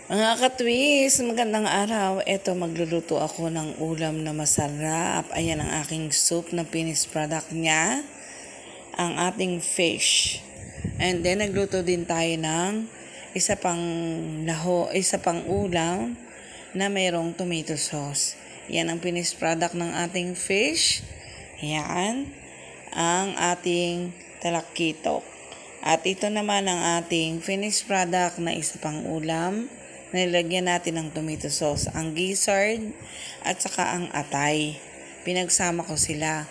Mga katwis, magandang araw. Eto, magluluto ako ng ulam na masarap. Ayan ang aking soup na finished product niya. Ang ating fish. And then, nagluto din tayo ng isa pang ulam na mayroong tomato sauce. Yan ang finished product ng ating fish. Yan ang ating talakitok. At ito naman ang ating finished product na isa pang ulam. Nilagyan natin ng tomato sauce, ang gizzard at saka ang atay. Pinagsama ko sila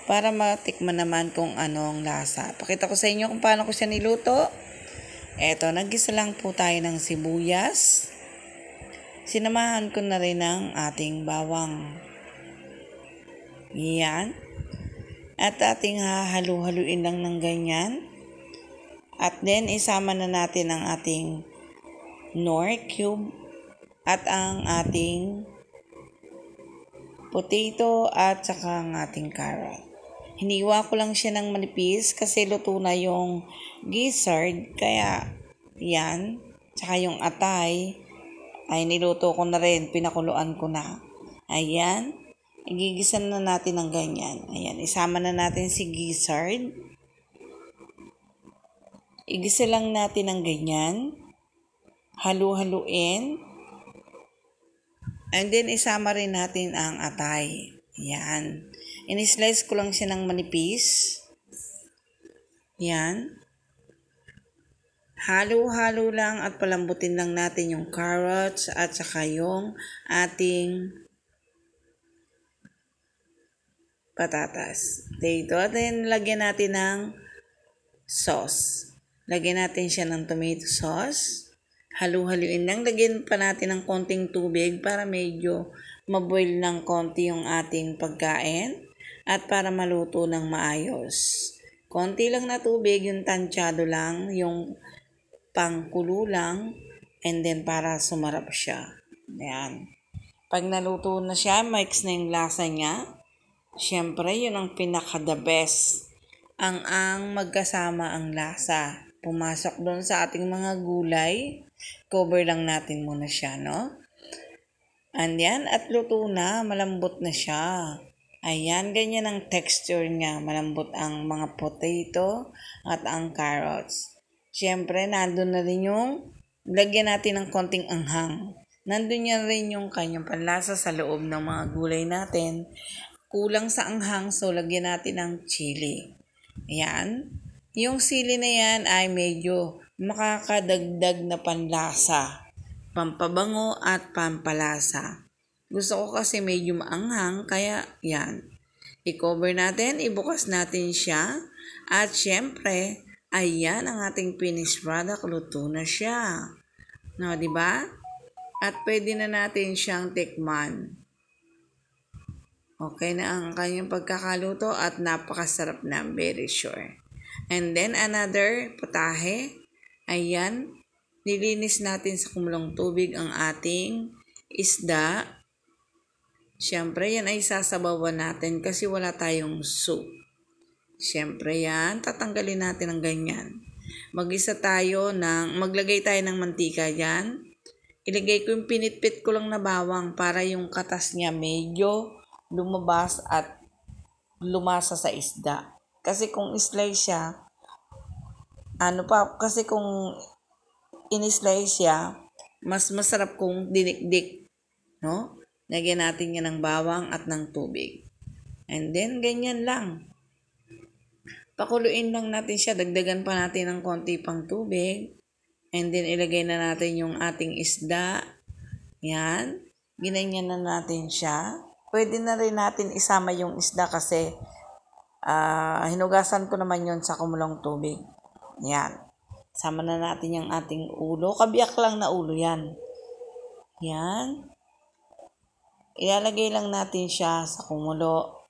para matikman naman kung anong lasa. Pakita ko sa inyo kung paano ko siya niluto. Eto, naggisa lang po tayo ng sibuyas. Sinamahan ko na rin ng ating bawang. Yan. At ating hahalu-haluin lang ng ganyan. At then, isama na natin ang ating Knorr cube at ang ating potato at saka ang ating carrot. Hiniwa ko lang siya ng manipis kasi luto na yung gizzard, kaya yan, saka yung atay ay niluto ko na rin, pinakuluan ko na. Ayan, igigisa na natin ng ganyan. Ayan, isama na natin si gizzard. Igisa lang natin ng ganyan. Halu-haluin. And then, isama rin natin ang atay. Yan. In-slice ko lang siya ng manipis. Yan. Halo-halo lang at palambutin lang natin yung carrots at saka yung ating patatas. Dito. At then, lagyan natin ng sauce. Lagyan natin siya ng tomato sauce. Halu-haluin lang. Lagyan pa natin ng konting tubig para medyo maboil ng konti yung ating pagkain at para maluto ng maayos. Konti lang na tubig, yung tansyado lang, yung pangkulo lang, and then para sumarap siya. Ayan. Pag naluto na siya, mix na yung lasa niya. Siyempre, yun ang pinaka-the best. Ang magkasama ang lasa. Pumasok doon sa ating mga gulay. Cover lang natin muna siya, no? And yan, at luto na, malambot na siya. Ayan, ganyan ang texture niya. Malambot ang mga potato at ang carrots. Siyempre, nandun na rin yung lagyan natin ng konting anghang. Nandun yan rin yung kanyang panlasa sa loob ng mga gulay natin. Kulang sa anghang, so lagyan natin ng chili. Ayan. Yung sili na yan ay medyo makakadagdag na panlasa, pampabango at pampalasa. Gusto ko kasi medyo maanghang, kaya yan. I-cover natin, ibukas natin siya, at syempre, ayan ang ating finished product, luto na siya. No, di ba? At pwede na natin siyang tikman. Okay na ang kanyang pagkakaluto at napakasarap na, very sure. And then another putahe. Ayan, nilinis natin sa kumulong tubig ang ating isda. Siyempre, yan ay sasabawan natin kasi wala tayong soup. Siyempre yan, tatanggalin natin ang ganyan. Maglagay tayo ng mantika dyan. Ilagay ko yung pinitpit ko lang na bawang para yung katas niya medyo lumabas at lumasa sa isda. Kasi kung slice siya, kung in-slice siya, mas masarap kung dinikdik, no? Lagyan natin yan ng bawang at ng tubig. And then, ganyan lang. Pakuluin lang natin siya, dagdagan pa natin ng konti pang tubig. And then, ilagay na natin yung ating isda. Yan. Ginanyan na natin siya. Pwede na rin natin isama yung isda kasi hinugasan ko naman yon sa kumulong tubig. Yan. Sama na natin yung ating ulo. Kabiyak lang na ulo yan. Yan. Ilalagay lang natin siya sa kumulo.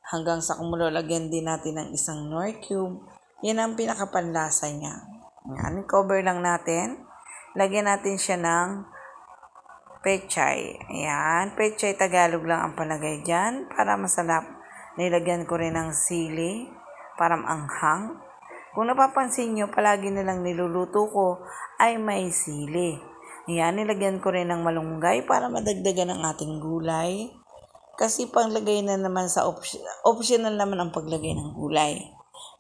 Hanggang sa kumulo, lagyan din natin ng isang Knorr cube. Yan ang pinakapanlasa niya. Yan. Cover lang natin. Lagyan natin siya ng pechay. Ayan. Pechay Tagalog lang ang palagay dyan para masarap. Nilagyan ko rin ng sili para maanghang. Kung napapansin nyo, palagi nilang niluluto ko ay may sili. Ayan, nilagyan ko rin ng malunggay para madagdagan ang ating gulay. Kasi panglagay na naman sa optional naman ang paglagay ng gulay.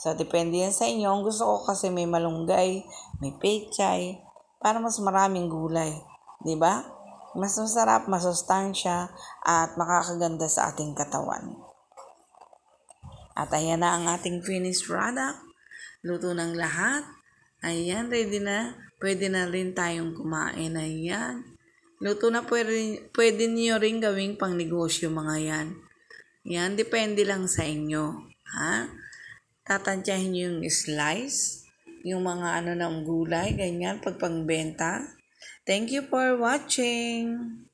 So, depende yan sa inyo. Ang gusto ko kasi may malunggay, may pechay, para mas maraming gulay. 'Di ba? Mas masarap, masustansya, at makakaganda sa ating katawan. At ayan na ang ating finished product. Luto ng lahat. Ayan, ready na. Pwede na rin tayong kumain. Ayan. Luto na, pwede niyo rin gawing pang negosyo mga yan. Yan, depende lang sa inyo. Ha? Tatansyahin niyo yung slice, yung mga ng gulay, ganyan, pag pangbenta. Thank you for watching.